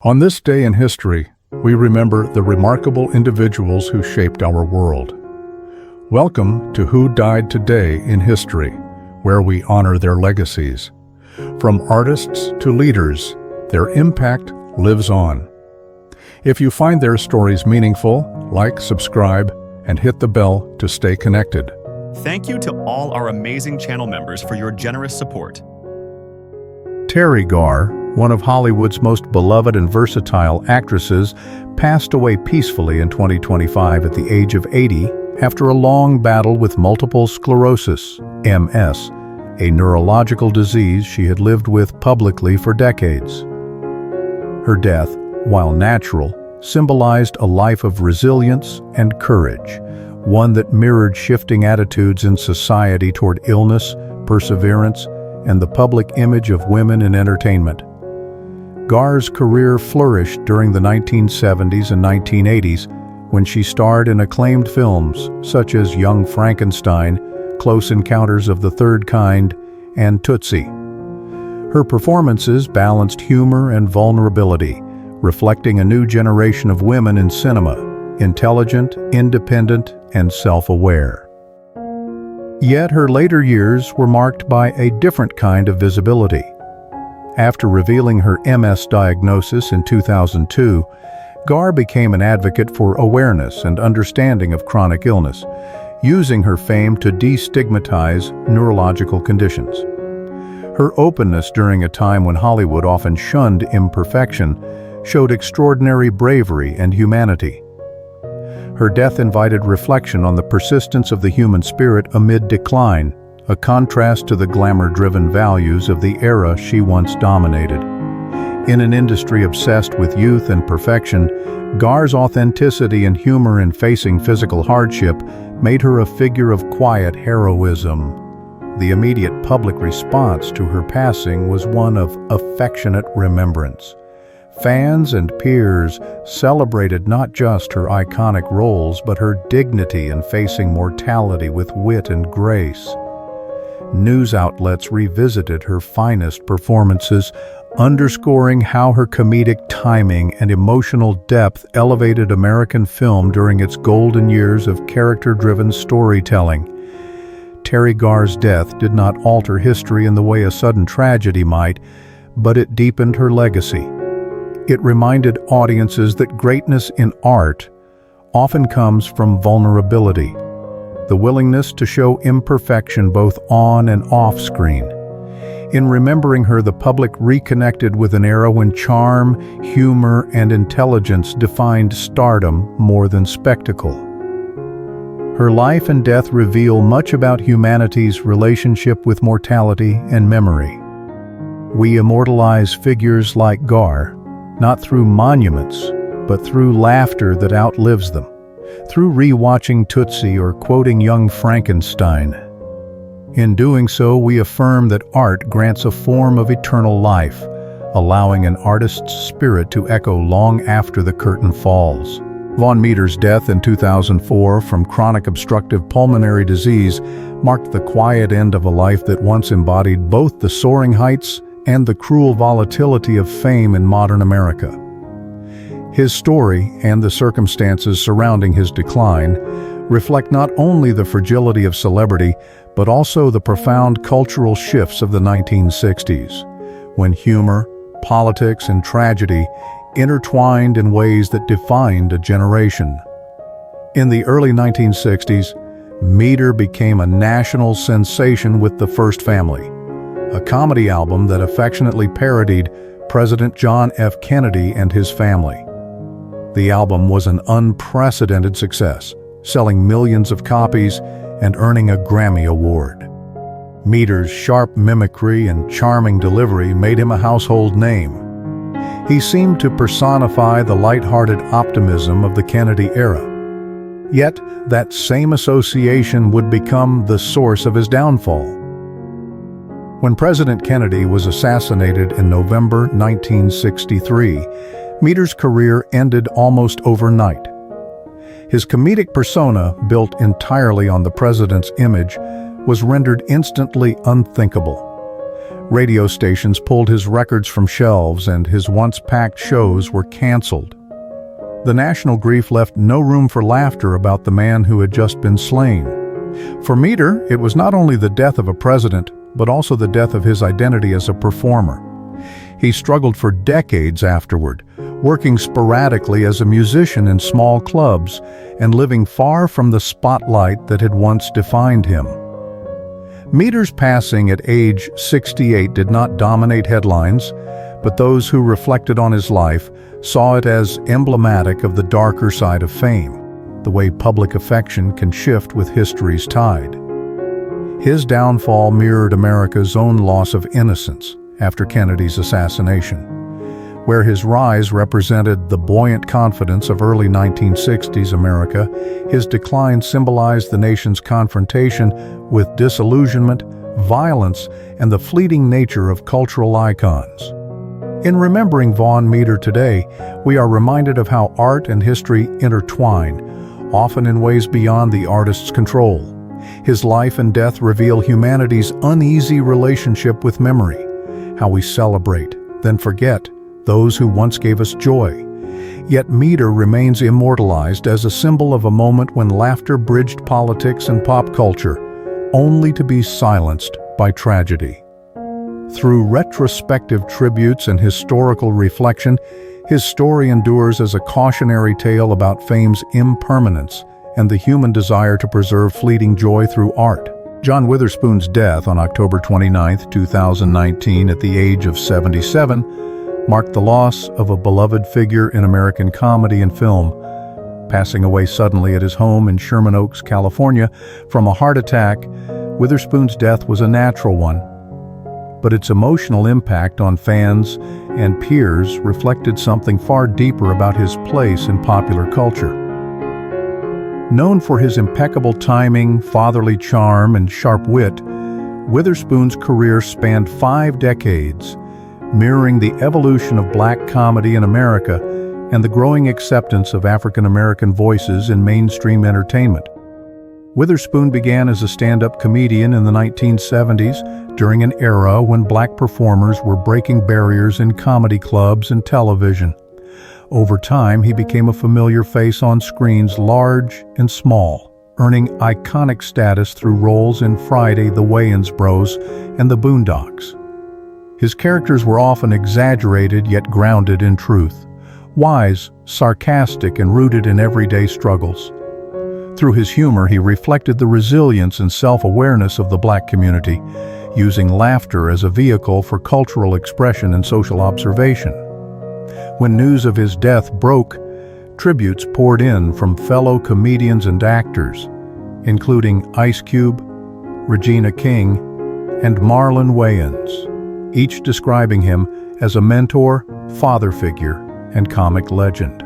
On this day in history, we remember the remarkable individuals who shaped our world. Welcome to Who Died Today in History, where we honor their legacies. From artists to leaders, their impact lives on. If you find their stories meaningful, like, subscribe, and hit the bell to stay connected. Thank you to all our amazing channel members for your generous support. Teri Garr, one of Hollywood's most beloved and versatile actresses, passed away peacefully in 2025 at the age of 80 after a long battle with multiple sclerosis, MS, a neurological disease she had lived with publicly for decades. Her death, while natural, symbolized a life of resilience and courage, one that mirrored shifting attitudes in society toward illness, perseverance, and the public image of women in entertainment. Garr's career flourished during the 1970s and 1980s when she starred in acclaimed films such as Young Frankenstein, Close Encounters of the Third Kind, and Tootsie. Her performances balanced humor and vulnerability, reflecting a new generation of women in cinema, intelligent, independent, and self-aware. Yet her later years were marked by a different kind of visibility. After revealing her MS diagnosis in 2002, Garr became an advocate for awareness and understanding of chronic illness, using her fame to destigmatize neurological conditions. Her openness during a time when Hollywood often shunned imperfection showed extraordinary bravery and humanity. Her death invited reflection on the persistence of the human spirit amid decline, a contrast to the glamour-driven values of the era she once dominated. In an industry obsessed with youth and perfection, Garr's authenticity and humor in facing physical hardship made her a figure of quiet heroism. The immediate public response to her passing was one of affectionate remembrance. Fans and peers celebrated not just her iconic roles, but her dignity in facing mortality with wit and grace. News outlets revisited her finest performances, underscoring how her comedic timing and emotional depth elevated American film during its golden years of character-driven storytelling. Teri Garr's death did not alter history in the way a sudden tragedy might, but it deepened her legacy. It reminded audiences that greatness in art often comes from vulnerability, the willingness to show imperfection both on and off screen. In remembering her, the public reconnected with an era when charm, humor, and intelligence defined stardom more than spectacle. Her life and death reveal much about humanity's relationship with mortality and memory. We immortalize figures like Garr, not through monuments, but through laughter that outlives them, through re-watching Tootsie or quoting Young Frankenstein. In doing so, we affirm that art grants a form of eternal life, allowing an artist's spirit to echo long after the curtain falls. Vaughn Meader's death in 2004 from chronic obstructive pulmonary disease marked the quiet end of a life that once embodied both the soaring heights and the cruel volatility of fame in modern America. His story and the circumstances surrounding his decline reflect not only the fragility of celebrity, but also the profound cultural shifts of the 1960s, when humor, politics, and tragedy intertwined in ways that defined a generation. In the early 1960s, Meader became a national sensation with The First Family, a comedy album that affectionately parodied President John F. Kennedy and his family. The album was an unprecedented success, selling millions of copies and earning a Grammy Award. Meader's sharp mimicry and charming delivery made him a household name. He seemed to personify the lighthearted optimism of the Kennedy era. Yet, that same association would become the source of his downfall. When President Kennedy was assassinated in November 1963, Meader's career ended almost overnight. His comedic persona, built entirely on the president's image, was rendered instantly unthinkable. Radio stations pulled his records from shelves and his once-packed shows were canceled. The national grief left no room for laughter about the man who had just been slain. For Meader, it was not only the death of a president, but also the death of his identity as a performer. He struggled for decades afterward, working sporadically as a musician in small clubs and living far from the spotlight that had once defined him. Meader's passing at age 68 did not dominate headlines, but those who reflected on his life saw it as emblematic of the darker side of fame, the way public affection can shift with history's tide. His downfall mirrored America's own loss of innocence after Kennedy's assassination. Where his rise represented the buoyant confidence of early 1960s America, his decline symbolized the nation's confrontation with disillusionment, violence, and the fleeting nature of cultural icons. In remembering Vaughn Meader today, we are reminded of how art and history intertwine, often in ways beyond the artist's control. His life and death reveal humanity's uneasy relationship with memory, how we celebrate, then forget, those who once gave us joy. Yet Meader remains immortalized as a symbol of a moment when laughter bridged politics and pop culture, only to be silenced by tragedy. Through retrospective tributes and historical reflection, his story endures as a cautionary tale about fame's impermanence and the human desire to preserve fleeting joy through art. John Witherspoon's death on October 29, 2019, at the age of 77, marked the loss of a beloved figure in American comedy and film. Passing away suddenly at his home in Sherman Oaks, California, from a heart attack, Witherspoon's death was a natural one, but its emotional impact on fans and peers reflected something far deeper about his place in popular culture. Known for his impeccable timing, fatherly charm, and sharp wit, Witherspoon's career spanned 5 decades, mirroring the evolution of black comedy in America and the growing acceptance of African American voices in mainstream entertainment. Witherspoon began as a stand-up comedian in the 1970s, during an era when black performers were breaking barriers in comedy clubs and television. Over time, he became a familiar face on screens large and small, earning iconic status through roles in Friday, the Wayans Bros, and the Boondocks. His characters were often exaggerated yet grounded in truth, wise, sarcastic, and rooted in everyday struggles. Through his humor, he reflected the resilience and self-awareness of the black community, using laughter as a vehicle for cultural expression and social observation. When news of his death broke, tributes poured in from fellow comedians and actors, including Ice Cube, Regina King, and Marlon Wayans, each describing him as a mentor, father figure, and comic legend.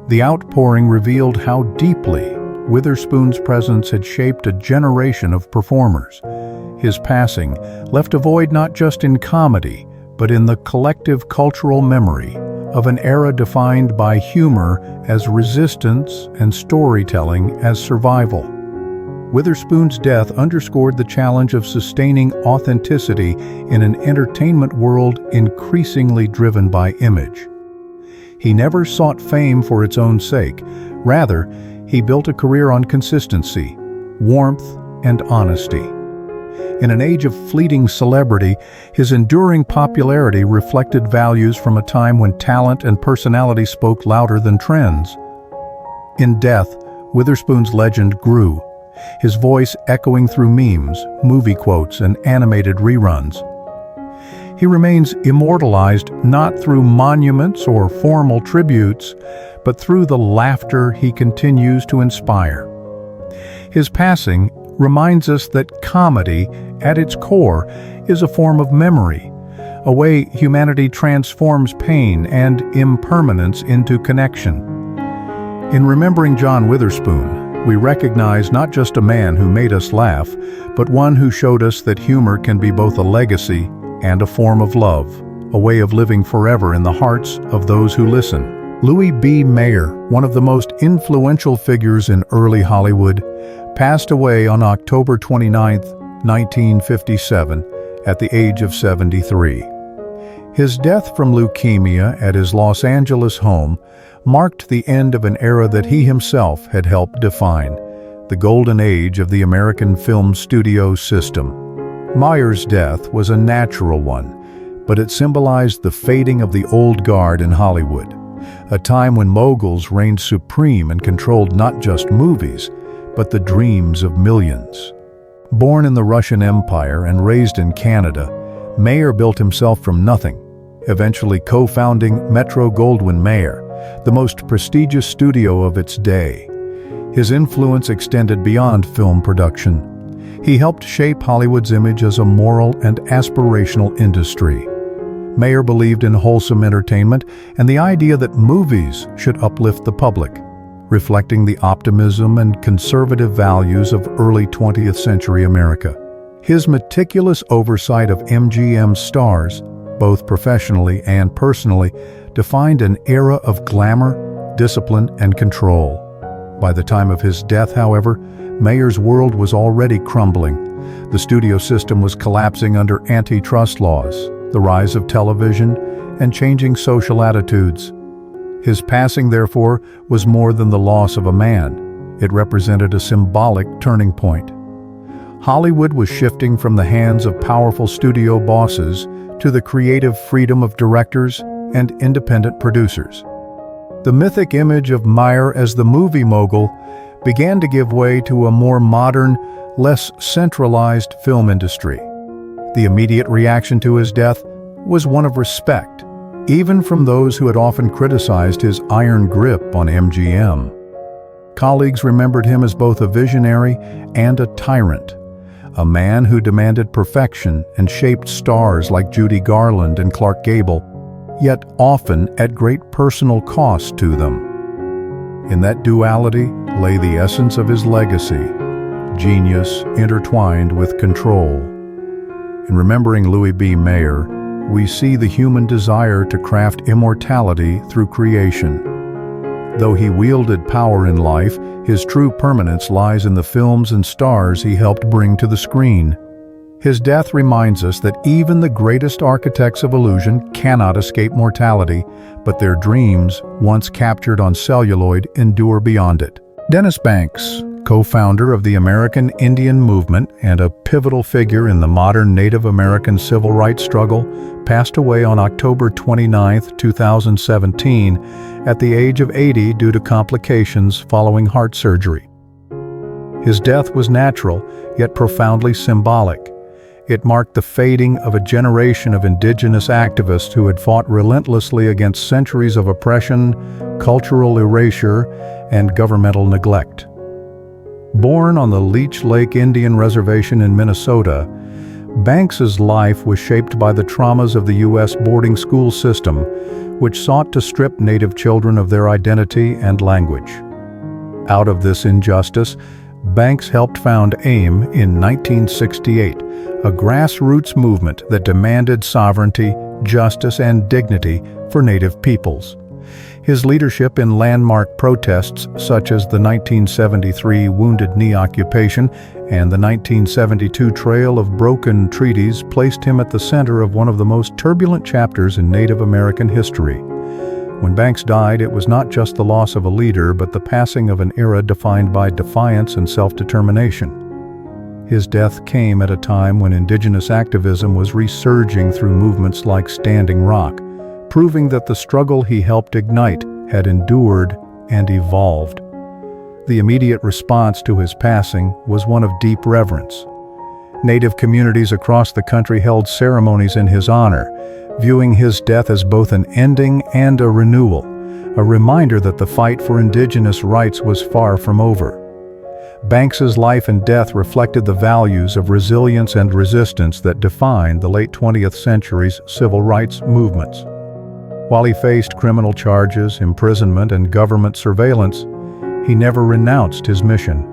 The outpouring revealed how deeply Witherspoon's presence had shaped a generation of performers. His passing left a void not just in comedy, but in the collective cultural memory of an era defined by humor as resistance and storytelling as survival. Witherspoon's death underscored the challenge of sustaining authenticity in an entertainment world increasingly driven by image. He never sought fame for its own sake. Rather, he built a career on consistency, warmth, and honesty. In an age of fleeting celebrity, his enduring popularity reflected values from a time when talent and personality spoke louder than trends. In death, Witherspoon's legend grew, his voice echoing through memes, movie quotes, and animated reruns. He remains immortalized not through monuments or formal tributes, but through the laughter he continues to inspire. His passing reminds us that comedy, at its core, is a form of memory, a way humanity transforms pain and impermanence into connection. In remembering John Witherspoon, we recognize not just a man who made us laugh, but one who showed us that humor can be both a legacy and a form of love, a way of living forever in the hearts of those who listen. Louis B. Mayer, one of the most influential figures in early Hollywood, passed away on October 29, 1957, at the age of 73. His death from leukemia at his Los Angeles home marked the end of an era that he himself had helped define, the golden age of the American film studio system. Meader's death was a natural one, but it symbolized the fading of the old guard in Hollywood, a time when moguls reigned supreme and controlled not just movies, but the dreams of millions. Born in the Russian Empire and raised in Canada, Meader built himself from nothing, eventually co-founding Metro-Goldwyn-Mayer, the most prestigious studio of its day. His influence extended beyond film production. He helped shape Hollywood's image as a moral and aspirational industry. Meader believed in wholesome entertainment and the idea that movies should uplift the public, reflecting the optimism and conservative values of early 20th century America. His meticulous oversight of MGM stars, both professionally and personally, defined an era of glamour, discipline, and control. By the time of his death, however, Meader's world was already crumbling. The studio system was collapsing under antitrust laws, the rise of television, and changing social attitudes. His passing, therefore, was more than the loss of a man. It represented a symbolic turning point. Hollywood was shifting from the hands of powerful studio bosses to the creative freedom of directors and independent producers. The mythic image of Meader as the movie mogul began to give way to a more modern, less centralized film industry. The immediate reaction to his death was one of respect, even from those who had often criticized his iron grip on MGM. Colleagues remembered him as both a visionary and a tyrant, a man who demanded perfection and shaped stars like Judy Garland and Clark Gable, yet often at great personal cost to them. In that duality lay the essence of his legacy, genius intertwined with control. In remembering Louis B. Mayer, we see the human desire to craft immortality through creation. Though he wielded power in life, his true permanence lies in the films and stars he helped bring to the screen. His death reminds us that even the greatest architects of illusion cannot escape mortality, but their dreams, once captured on celluloid, endure beyond it. Dennis Banks, co-founder of the American Indian movement and a pivotal figure in the modern Native American civil rights struggle, passed away on October 29, 2017, at the age of 80 due to complications following heart surgery. His death was natural, yet profoundly symbolic. It marked the fading of a generation of indigenous activists who had fought relentlessly against centuries of oppression, cultural erasure, and governmental neglect. Born on the Leech Lake Indian Reservation in Minnesota, Banks's life was shaped by the traumas of the U.S. boarding school system, which sought to strip Native children of their identity and language. Out of this injustice, Banks helped found AIM in 1968, a grassroots movement that demanded sovereignty, justice, and dignity for Native peoples. His leadership in landmark protests such as the 1973 Wounded Knee occupation and the 1972 Trail of Broken Treaties placed him at the center of one of the most turbulent chapters in Native American history. When Banks died, it was not just the loss of a leader, but the passing of an era defined by defiance and self-determination. His death came at a time when indigenous activism was resurging through movements like Standing Rock, proving that the struggle he helped ignite had endured and evolved. The immediate response to his passing was one of deep reverence. Native communities across the country held ceremonies in his honor, viewing his death as both an ending and a renewal, a reminder that the fight for indigenous rights was far from over. Banks's life and death reflected the values of resilience and resistance that defined the late 20th century's civil rights movements. While he faced criminal charges, imprisonment, and government surveillance, he never renounced his mission.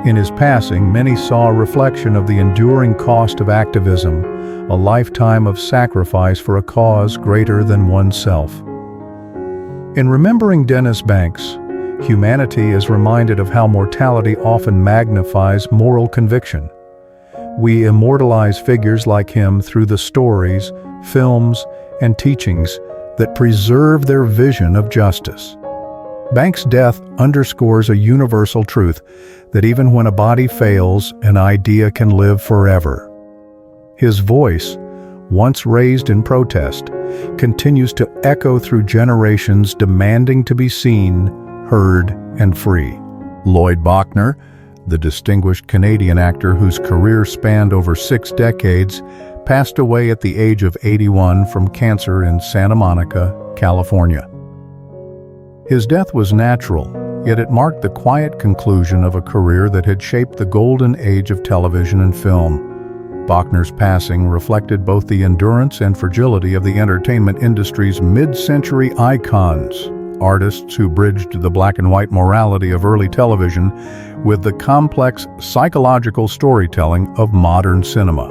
In his passing, many saw a reflection of the enduring cost of activism, a lifetime of sacrifice for a cause greater than oneself. In remembering Dennis Banks, humanity is reminded of how mortality often magnifies moral conviction. we immortalize figures like him through the stories, films, and teachings that preserve their vision of justice. Banks' death underscores a universal truth that even when a body fails, an idea can live forever. His voice, once raised in protest, continues to echo through generations, demanding to be seen, heard, and free. Lloyd Bochner, the distinguished Canadian actor whose career spanned over 6 decades, passed away at the age of 81 from cancer in Santa Monica, California. His death was natural, yet it marked the quiet conclusion of a career that had shaped the golden age of television and film. Bochner's passing reflected both the endurance and fragility of the entertainment industry's mid-century icons, artists who bridged the black and white morality of early television with the complex psychological storytelling of modern cinema.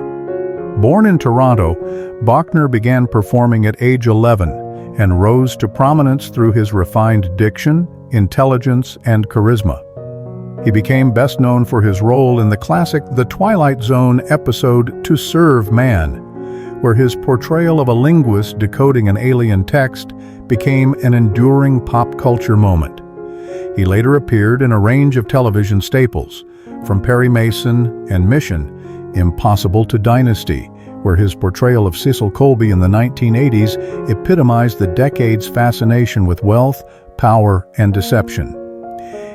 Born in Toronto, Bochner began performing at age 11 and rose to prominence through his refined diction, intelligence, and charisma. He became best known for his role in the classic The Twilight Zone episode To Serve Man, where his portrayal of a linguist decoding an alien text became an enduring pop culture moment. He later appeared in a range of television staples, from Perry Mason and Mission, Impossible to Dynasty, where his portrayal of Cecil Colby in the 1980s epitomized the decade's fascination with wealth, power, and deception.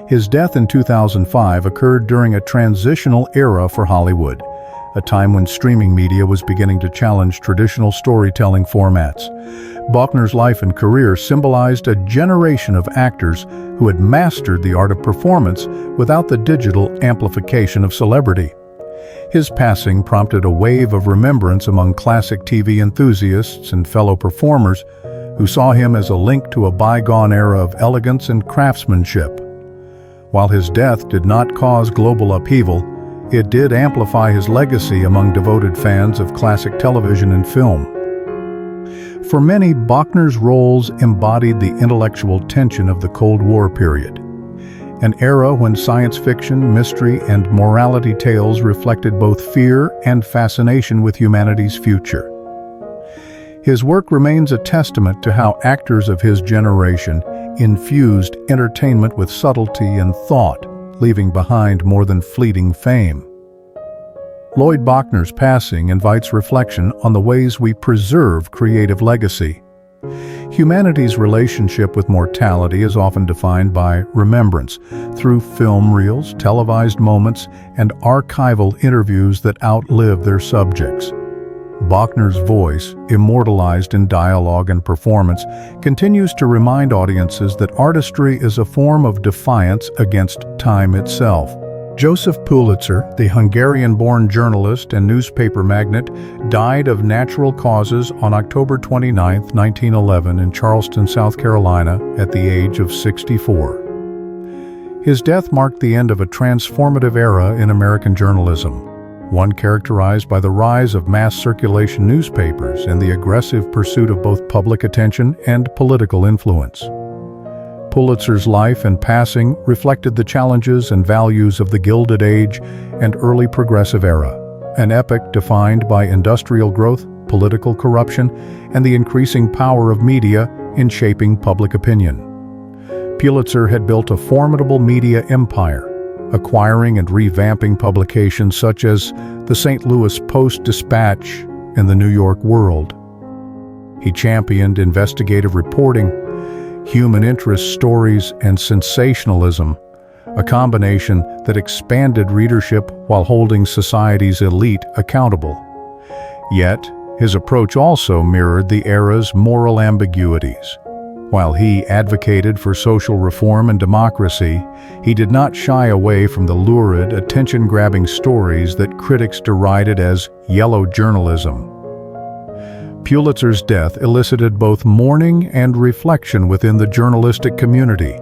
His death in 2005 occurred during a transitional era for Hollywood, a time when streaming media was beginning to challenge traditional storytelling formats. Bochner's life and career symbolized a generation of actors who had mastered the art of performance without the digital amplification of celebrity. His passing prompted a wave of remembrance among classic TV enthusiasts and fellow performers who saw him as a link to a bygone era of elegance and craftsmanship. While his death did not cause global upheaval, it did amplify his legacy among devoted fans of classic television and film. For many, Bochner's roles embodied the intellectual tension of the Cold War period, an era when science fiction, mystery, and morality tales reflected both fear and fascination with humanity's future. His work remains a testament to how actors of his generation infused entertainment with subtlety and thought, leaving behind more than fleeting fame. Lloyd Bochner's passing invites reflection on the ways we preserve creative legacy. Humanity's relationship with mortality is often defined by remembrance, through film reels, televised moments, and archival interviews that outlive their subjects. Bochner's voice, immortalized in dialogue and performance, continues to remind audiences that artistry is a form of defiance against time itself. Joseph Pulitzer, the Hungarian-born journalist and newspaper magnate, died of natural causes on October 29, 1911 in Charleston, South Carolina, at the age of 64. His death marked the end of a transformative era in American journalism, one characterized by the rise of mass circulation newspapers and the aggressive pursuit of both public attention and political influence. Pulitzer's life and passing reflected the challenges and values of the Gilded Age and early progressive era, an epoch defined by industrial growth, political corruption, and the increasing power of media in shaping public opinion. Pulitzer had built a formidable media empire, acquiring and revamping publications such as the St. Louis Post-Dispatch and the New York World. He championed investigative reporting, human interest stories, and sensationalism, a combination that expanded readership while holding society's elite accountable. Yet, his approach also mirrored the era's moral ambiguities. While he advocated for social reform and democracy, he did not shy away from the lurid, attention-grabbing stories that critics derided as yellow journalism. Pulitzer's death elicited both mourning and reflection within the journalistic community.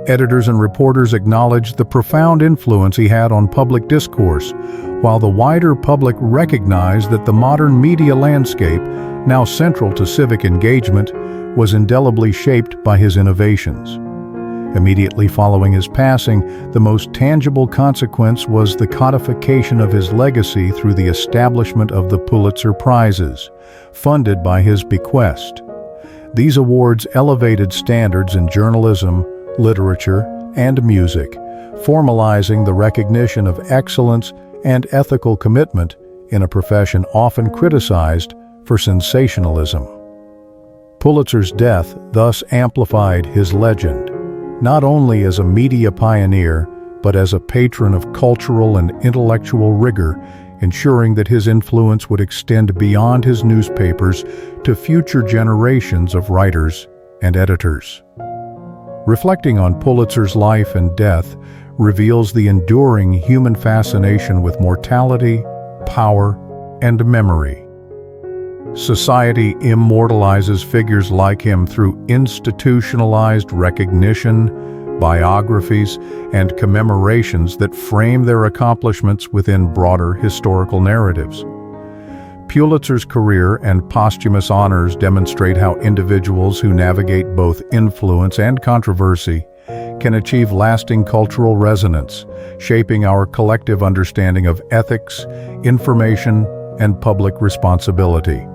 Editors and reporters acknowledged the profound influence he had on public discourse, while the wider public recognized that the modern media landscape, now central to civic engagement, was indelibly shaped by his innovations. Immediately following his passing, the most tangible consequence was the codification of his legacy through the establishment of the Pulitzer Prizes, funded by his bequest. These awards elevated standards in journalism, literature, and music, formalizing the recognition of excellence and ethical commitment in a profession often criticized for sensationalism. Pulitzer's death thus amplified his legend, not only as a media pioneer, but as a patron of cultural and intellectual rigor, ensuring that his influence would extend beyond his newspapers to future generations of writers and editors. Reflecting on Pulitzer's life and death reveals the enduring human fascination with mortality, power, and memory. Society immortalizes figures like him through institutionalized recognition, biographies, and commemorations that frame their accomplishments within broader historical narratives. Pulitzer's career and posthumous honors demonstrate how individuals who navigate both influence and controversy can achieve lasting cultural resonance, shaping our collective understanding of ethics, information, and public responsibility.